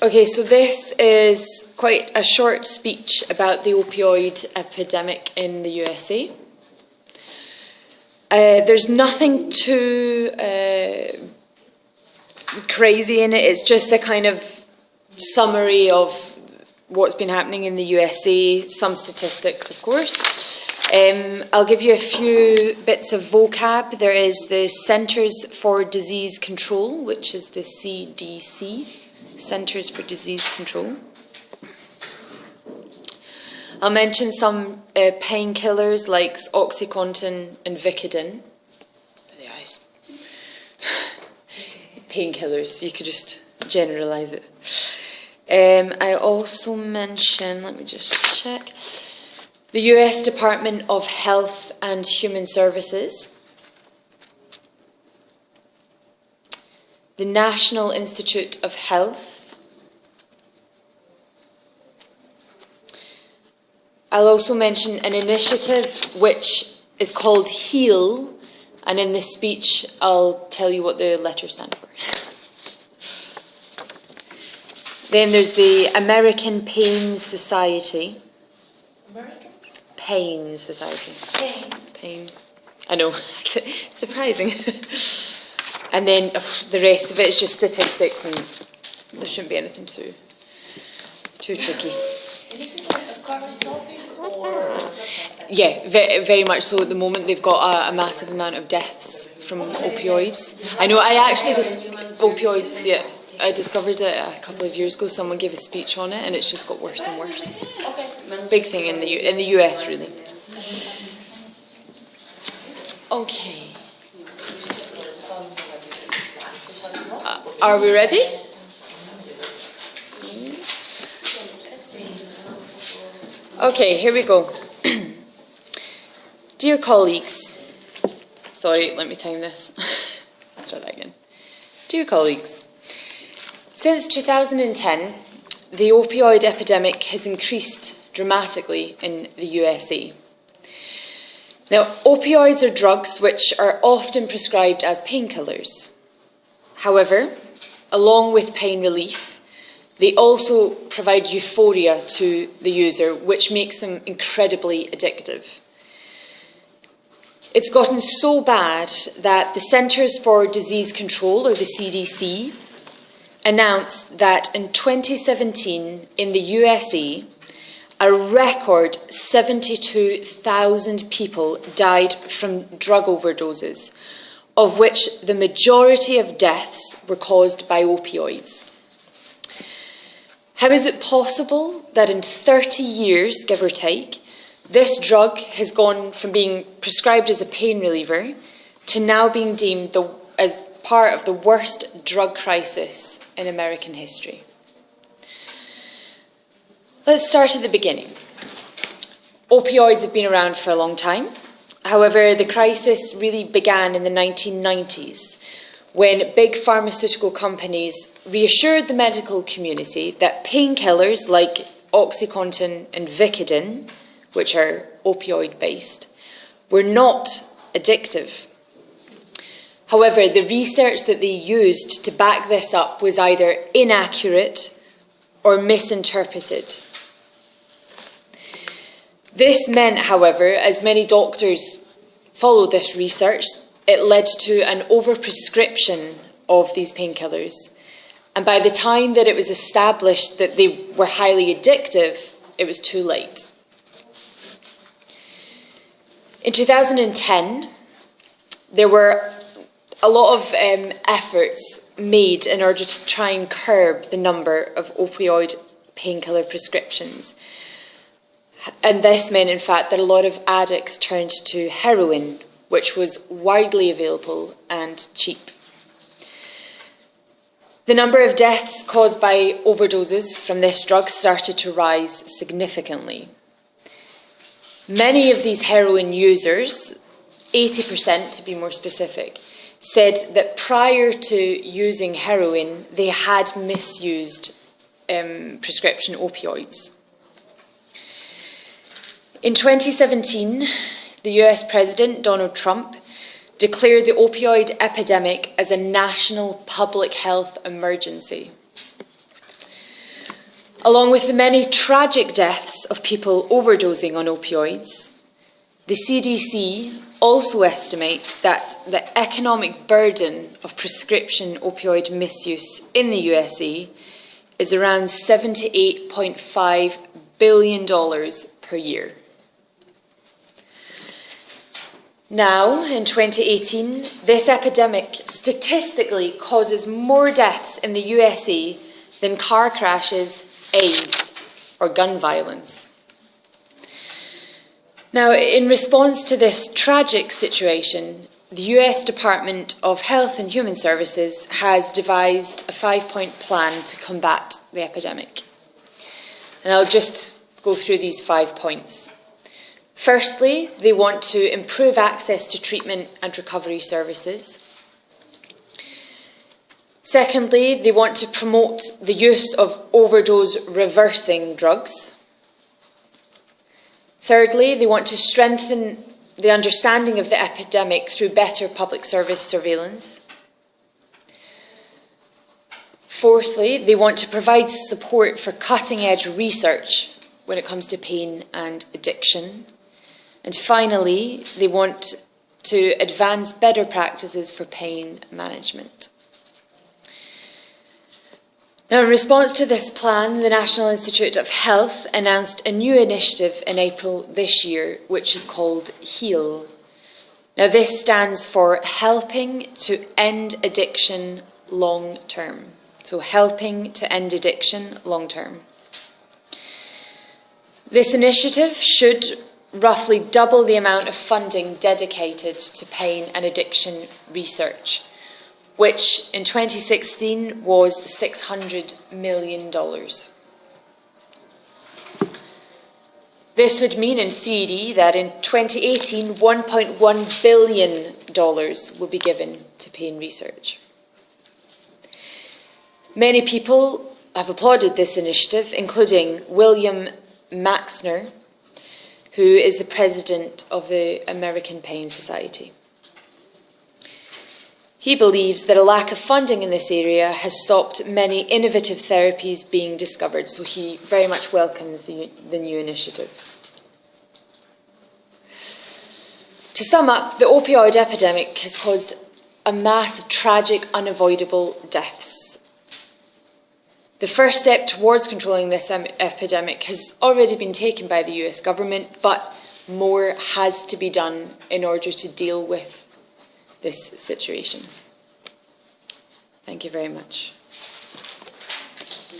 Okay, so this is quite a short speech about the opioid epidemic in the USA. There's nothing too crazy in it. It's just a kind of summary of what's been happening in the USA, some statistics, of course. I'll give you a few bits of vocab. There is the Centers for Disease Control, which is the CDC, Centers for Disease Control. I'll mention some painkillers like OxyContin and Vicodin. Painkillers, you could just generalise it. I also mention, let me just check, the US Department of Health and Human Services, the National Institute of Health. I'll also mention an initiative which is called HEAL, and in this speech I'll tell you what the letters stand for. Then there's the American Pain Society. American? Pain Society. Pain. I know, surprising. And then the rest of it is just statistics, and there shouldn't be anything too tricky. Anything like a current topic or? Yeah, very much so. At the moment, they've got a massive amount of deaths from opioids. I know. I actually opioids. Yeah, I discovered it a couple of years ago. Someone gave a speech on it, and it's just got worse and worse. Okay. Big thing in the US, really. Okay. Are we ready? Okay, here we go. Dear colleagues, sorry, let me time this. Let's start that again. Dear colleagues, since 2010, the opioid epidemic has increased dramatically in the USA. Now, opioids are drugs which are often prescribed as painkillers. However, along with pain relief, they also provide euphoria to the user, which makes them incredibly addictive. It's gotten so bad that the Centers for Disease Control, or the CDC, announced that in 2017 in the USA, a record 72,000 people died from drug overdoses, of which the majority of deaths were caused by opioids. How is it possible that in 30 years, give or take, this drug has gone from being prescribed as a pain reliever to now being deemed as part of the worst drug crisis in American history? Let's start at the beginning. Opioids have been around for a long time. However, the crisis really began in the 1990s when big pharmaceutical companies reassured the medical community that painkillers like OxyContin and Vicodin, which are opioid-based, were not addictive. However, the research that they used to back this up was either inaccurate or misinterpreted. This meant, however, as many doctors followed this research, it led to an overprescription of these painkillers. And by the time that it was established that they were highly addictive, it was too late. In 2010, there were a lot of efforts made in order to try and curb the number of opioid painkiller prescriptions. And this meant, in fact, that a lot of addicts turned to heroin, which was widely available and cheap. The number of deaths caused by overdoses from this drug started to rise significantly. Many of these heroin users, 80% to be more specific, said that prior to using heroin, they had misused prescription opioids. In 2017, the US President, Donald Trump, declared the opioid epidemic as a national public health emergency. Along with the many tragic deaths of people overdosing on opioids, the CDC also estimates that the economic burden of prescription opioid misuse in the USA is around $78.5 billion per year. Now, in 2018, this epidemic statistically causes more deaths in the USA than car crashes, AIDS, or gun violence. Now, in response to this tragic situation, the US Department of Health and Human Services has devised a 5-point plan to combat the epidemic. And I'll just go through these 5 points. Firstly, they want to improve access to treatment and recovery services. Secondly, they want to promote the use of overdose reversing drugs. Thirdly, they want to strengthen the understanding of the epidemic through better public service surveillance. Fourthly, they want to provide support for cutting-edge research when it comes to pain and addiction. And finally, they want to advance better practices for pain management. Now, in response to this plan, the National Institute of Health announced a new initiative in April this year, which is called HEAL. Now, this stands for Helping to End Addiction Long Term. So, helping to end addiction long term. This initiative should roughly double the amount of funding dedicated to pain and addiction research, which in 2016 was $600 million. This would mean, in theory, that in 2018, $1.1 billion will be given to pain research. Many people have applauded this initiative, including William Maxner, who is the president of the American Pain Society. He believes that a lack of funding in this area has stopped many innovative therapies being discovered, so he very much welcomes the new initiative. To sum up, the opioid epidemic has caused a mass of tragic, unavoidable deaths. The first step towards controlling this epidemic has already been taken by the US government, but more has to be done in order to deal with this situation. Thank you very much.